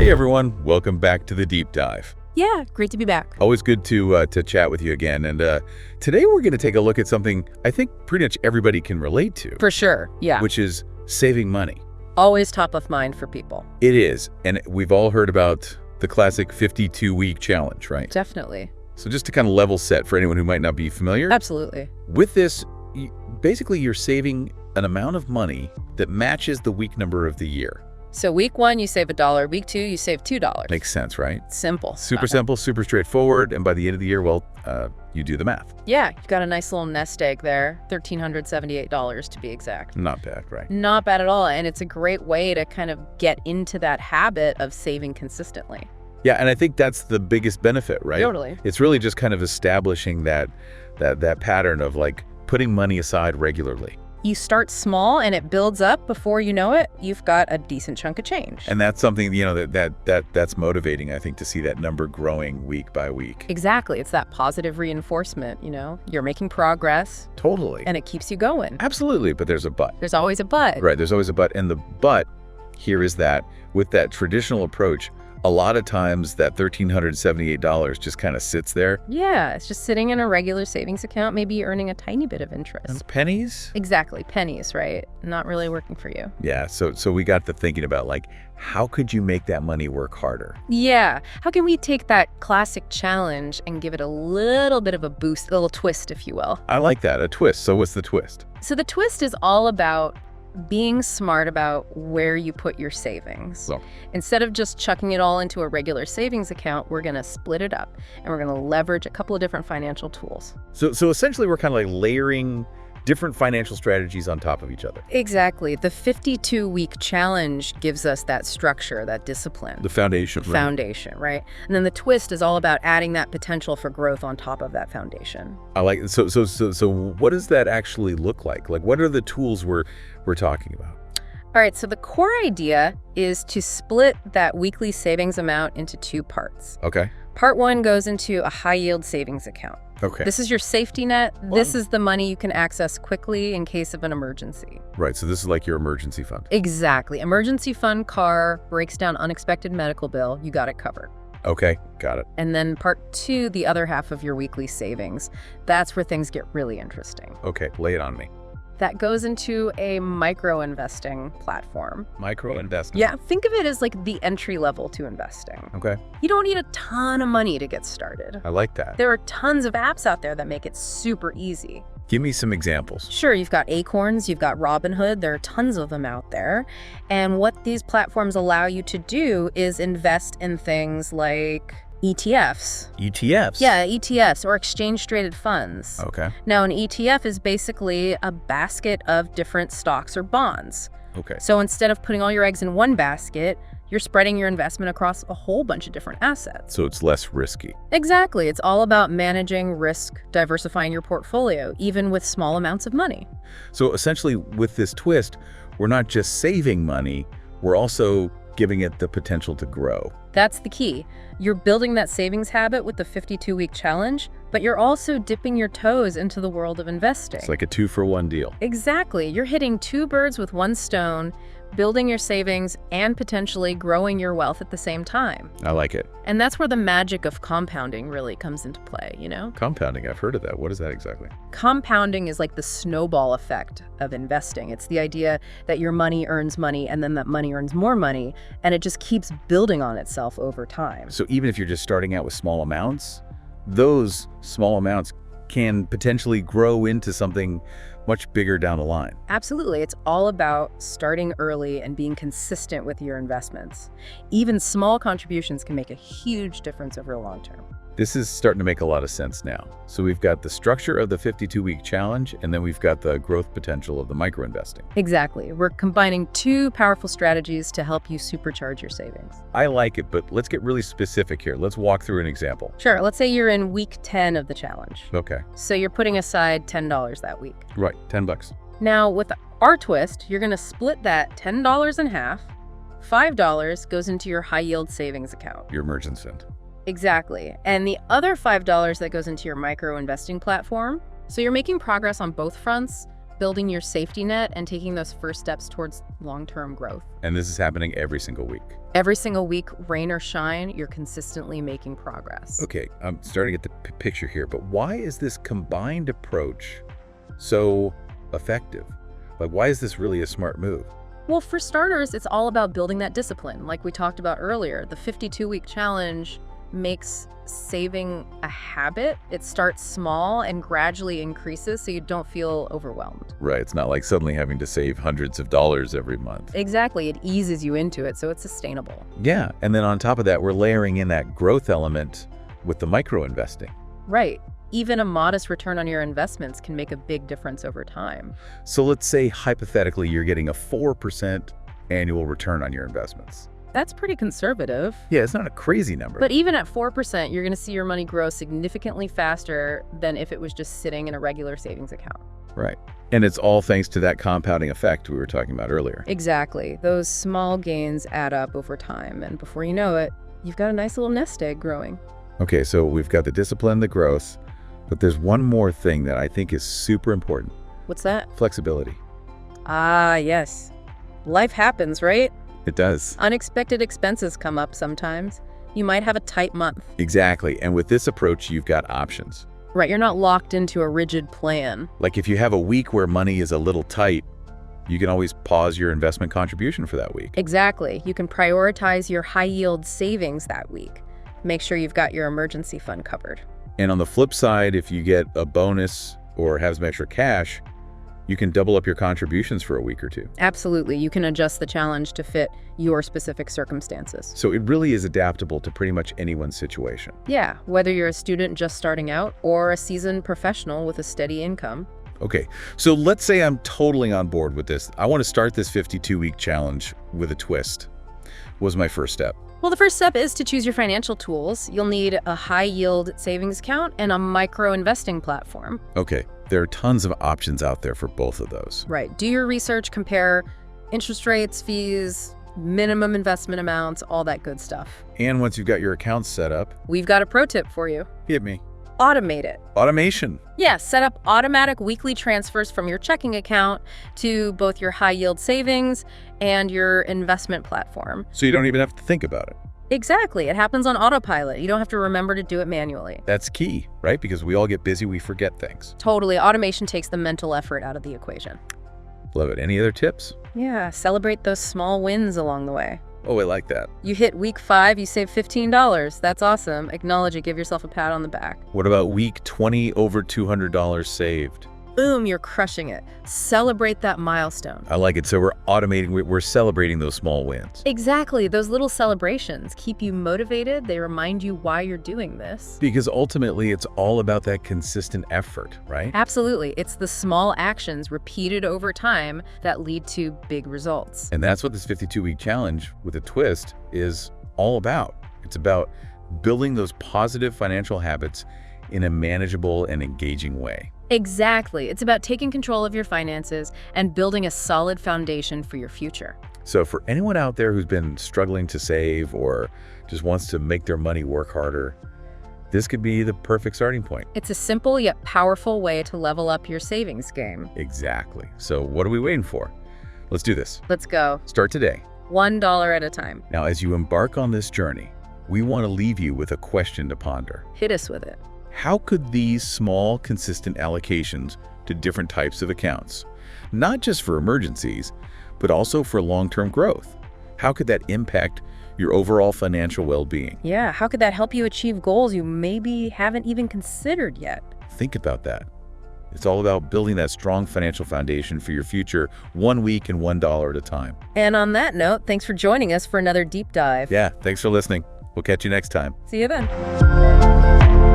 Hey everyone, welcome back to the deep dive. Yeah, great to be back. Always good to chat with you again. And today we're going to take a look at something I think pretty much everybody can relate to. For sure, yeah. Which is saving money. Always top of mind for people. It is. And we've all heard about the classic 52-week challenge, right? Definitely. So just to kind of level set for anyone who might not be familiar. Absolutely. With this, basically you're saving an amount of money that matches the week number of the year. So week 1, you save $1. Week 2, you save $2. Makes sense, right? Simple. Super simple, super straightforward. And by the end of the year, well, you do the math. Yeah, you've got a nice little nest egg there. $1,378 to be exact. Not bad, right? Not bad at all. And it's a great way to kind of get into that habit of saving consistently. Yeah, and I think that's the biggest benefit, right? Totally. It's really just kind of establishing that pattern of like putting money aside regularly. You start small and it builds up. Before you know it, you've got a decent chunk of change. And that's something, you know, that's motivating, I think, to see that number growing week by week. Exactly. It's that positive reinforcement, you know? You're making progress. Totally. And it keeps you going. Absolutely, but there's a but. There's always a but. Right, there's always a but. And the but here is that with that traditional approach, a lot of times that $1,378 just kind of sits there. Yeah, it's just sitting in a regular savings account, maybe earning a tiny bit of interest. And pennies? Exactly, pennies, right? Not really working for you. Yeah, so we got to thinking about like, how could you make that money work harder? Yeah, how can we take that classic challenge and give it a little bit of a boost, a little twist, if you will? I like that, a twist. So what's the twist? So the twist is all about being smart about where you put your savings. So, instead of just chucking it all into a regular savings account, we're going to split it up and we're going to leverage a couple of different financial tools. So essentially we're kind of like layering different financial strategies on top of each other. Exactly. The 52-week challenge gives us that structure, that discipline. The foundation. Foundation, right? And then the twist is all about adding that potential for growth on top of that foundation. I like it. So what does that actually look like? Like, what are the tools we're talking about? All right, so the core idea is to split that weekly savings amount into 2 parts. Okay. Part 1 goes into a high-yield savings account. Okay. This is your safety net. This is the money you can access quickly in case of an emergency. Right, so this is like your emergency fund. Exactly. Emergency fund, car, breaks down, unexpected medical bill, you got it covered. Okay, got it. And then part 2, the other half of your weekly savings. That's where things get really interesting. Okay, lay it on me. That goes into a micro-investing platform. Micro-investing? Yeah, think of it as like the entry level to investing. Okay. You don't need a ton of money to get started. I like that. There are tons of apps out there that make it super easy. Give me some examples. Sure, you've got Acorns, you've got Robinhood, there are tons of them out there. And what these platforms allow you to do is invest in things like ETFs. ETFs? Yeah, ETFs, or exchange-traded funds. Okay. Now, an ETF is basically a basket of different stocks or bonds. Okay. So instead of putting all your eggs in one basket, you're spreading your investment across a whole bunch of different assets. So it's less risky. Exactly. It's all about managing risk, diversifying your portfolio, even with small amounts of money. So essentially, with this twist, we're not just saving money, we're also giving it the potential to grow. That's the key. You're building that savings habit with the 52-week challenge, but you're also dipping your toes into the world of investing. It's like a 2-for-1 deal. Exactly. You're hitting 2 birds with 1 stone, building your savings and potentially growing your wealth at the same time. I like it. And that's where the magic of compounding really comes into play, you know? Compounding, I've heard of that. What is that exactly? Compounding is like the snowball effect of investing. It's the idea that your money earns money and then that money earns more money, and it just keeps building on itself over time. So even if you're just starting out with small amounts, those small amounts can potentially grow into something much bigger down the line. Absolutely. It's all about starting early and being consistent with your investments. Even small contributions can make a huge difference over the long term. This is starting to make a lot of sense now. So we've got the structure of the 52-week challenge, and then we've got the growth potential of the micro-investing. Exactly. We're combining 2 powerful strategies to help you supercharge your savings. I like it, but let's get really specific here. Let's walk through an example. Sure. Let's say you're in week 10 of the challenge. Okay. So you're putting aside $10 that week. Right, 10 bucks. Now, with our twist, you're going to split that $10 in half. $5 goes into your high-yield savings account. Your emergency fund. Exactly. And the other $5 that goes into your micro investing platform. So you're making progress on both fronts, building your safety net and taking those first steps towards long-term growth. And this is happening every single week. Every single week, rain or shine, you're consistently making progress. Okay, I'm starting to get the picture here, but why is this combined approach so effective? Like, why is this really a smart move? Well, for starters, it's all about building that discipline. Like we talked about earlier, the 52-week challenge makes saving a habit. It starts small and gradually increases so you don't feel overwhelmed. Right, it's not like suddenly having to save hundreds of dollars every month. Exactly, it eases you into it, so it's sustainable. Yeah, and then on top of that, we're layering in that growth element with the micro investing. Right. Even a modest return on your investments can make a big difference over time. So let's say hypothetically you're getting a 4% annual return on your investments. That's pretty conservative. Yeah, it's not a crazy number. But even at 4%, you're going to see your money grow significantly faster than if it was just sitting in a regular savings account. Right. And it's all thanks to that compounding effect we were talking about earlier. Exactly. Those small gains add up over time, and before you know it, you've got a nice little nest egg growing. Okay, so we've got the discipline, the growth, but there's one more thing that I think is super important. What's that? Flexibility. Ah, yes. Life happens, right? It does. Unexpected expenses come up sometimes. You might have a tight month. Exactly. And with this approach, you've got options. Right, you're not locked into a rigid plan. Like if you have a week where money is a little tight, you can always pause your investment contribution for that week. Exactly. You can prioritize your high-yield savings that week. Make sure you've got your emergency fund covered. And on the flip side, if you get a bonus or have some extra cash, you can double up your contributions for a week or two. Absolutely. You can adjust the challenge to fit your specific circumstances. So it really is adaptable to pretty much anyone's situation. Yeah, whether you're a student just starting out or a seasoned professional with a steady income. Okay, so let's say I'm totally on board with this. I want to start this 52-week challenge with a twist. Was my first step. Well, the first step is to choose your financial tools. You'll need a high-yield savings account and a micro-investing platform. Okay, there are tons of options out there for both of those. Right. Do your research, compare interest rates, fees, minimum investment amounts, all that good stuff. And once you've got your accounts set up, We've got a pro tip for you. hit me. Automate it. Automation. Yeah, set up automatic weekly transfers from your checking account to both your high-yield savings and your investment platform. So you don't even have to think about it. Exactly. It happens on autopilot. You don't have to remember to do it manually. That's key, right? Because we all get busy, we forget things. Totally. Automation takes the mental effort out of the equation. Love it. Any other tips? Yeah, celebrate those small wins along the way. Oh, I like that. You hit week 5, you save $15. That's awesome. Acknowledge it. Give yourself a pat on the back. What about week 20, over $200 saved? Boom, you're crushing it. Celebrate that milestone. I like it. So we're automating, we're celebrating those small wins. Exactly. Those little celebrations keep you motivated. They remind you why you're doing this. Because ultimately, it's all about that consistent effort, right? Absolutely. It's the small actions repeated over time that lead to big results. And that's what this 52-week challenge with a twist is all about. It's about building those positive financial habits in a manageable and engaging way. Exactly. It's about taking control of your finances and building a solid foundation for your future. So for anyone out there who's been struggling to save or just wants to make their money work harder, this could be the perfect starting point. It's a simple yet powerful way to level up your savings game. Exactly. So what are we waiting for? Let's do this. Let's go. Start today. $1 at a time. Now, as you embark on this journey, we want to leave you with a question to ponder. Hit us with it. How could these small, consistent allocations to different types of accounts, not just for emergencies, but also for long-term growth, how could that impact your overall financial well-being? Yeah, how could that help you achieve goals you maybe haven't even considered yet? Think about that. It's all about building that strong financial foundation for your future, 1 week and $1 at a time. And on that note, thanks for joining us for another deep dive. Yeah, thanks for listening. We'll catch you next time. See you then.